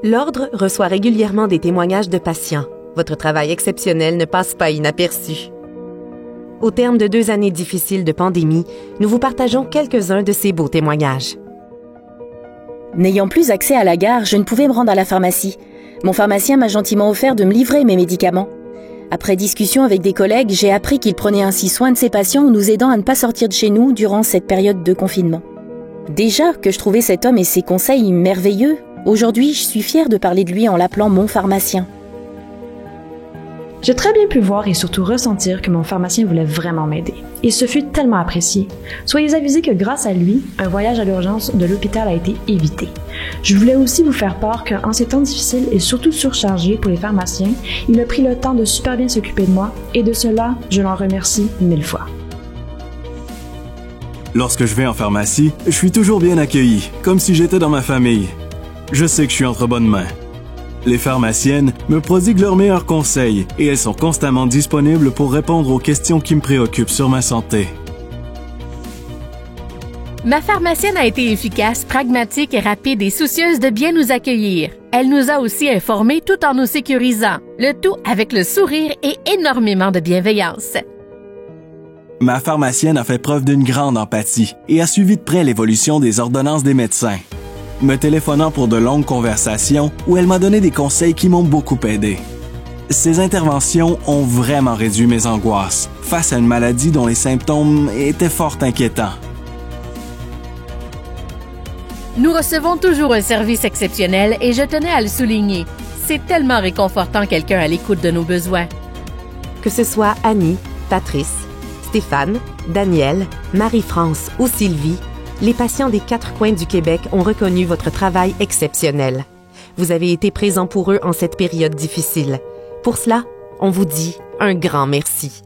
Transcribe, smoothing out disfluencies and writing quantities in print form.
L'Ordre reçoit régulièrement des témoignages de patients. Votre travail exceptionnel ne passe pas inaperçu. Au terme de 2 années difficiles de pandémie, nous vous partageons quelques-uns de ces beaux témoignages. N'ayant plus accès à la gare, je ne pouvais me rendre à la pharmacie. Mon pharmacien m'a gentiment offert de me livrer mes médicaments. Après discussion avec des collègues, j'ai appris qu'il prenait ainsi soin de ses patients en nous aidant à ne pas sortir de chez nous durant cette période de confinement. Déjà que je trouvais cet homme et ses conseils merveilleux, aujourd'hui je suis fière de parler de lui en l'appelant mon pharmacien. J'ai très bien pu voir et surtout ressentir que mon pharmacien voulait vraiment m'aider. Et ce fut tellement apprécié. Soyez avisés que grâce à lui, un voyage à l'urgence de l'hôpital a été évité. Je voulais aussi vous faire part qu'en ces temps difficiles et surtout surchargés pour les pharmaciens, il a pris le temps de super bien s'occuper de moi et de cela, je l'en remercie 1000 fois. Lorsque je vais en pharmacie, je suis toujours bien accueilli, comme si j'étais dans ma famille. Je sais que je suis entre bonnes mains. Les pharmaciennes me prodiguent leurs meilleurs conseils et elles sont constamment disponibles pour répondre aux questions qui me préoccupent sur ma santé. Ma pharmacienne a été efficace, pragmatique, rapide et soucieuse de bien nous accueillir. Elle nous a aussi informés tout en nous sécurisant, le tout avec le sourire et énormément de bienveillance. Ma pharmacienne a fait preuve d'une grande empathie et a suivi de près l'évolution des ordonnances des médecins, me téléphonant pour de longues conversations où elle m'a donné des conseils qui m'ont beaucoup aidé. Ces interventions ont vraiment réduit mes angoisses face à une maladie dont les symptômes étaient fort inquiétants. Nous recevons toujours un service exceptionnel et je tenais à le souligner. C'est tellement réconfortant quelqu'un à l'écoute de nos besoins. Que ce soit Annie, Patrice, Stéphane, Daniel, Marie-France ou Sylvie, les patients des 4 coins du Québec ont reconnu votre travail exceptionnel. Vous avez été présent pour eux en cette période difficile. Pour cela, on vous dit un grand merci.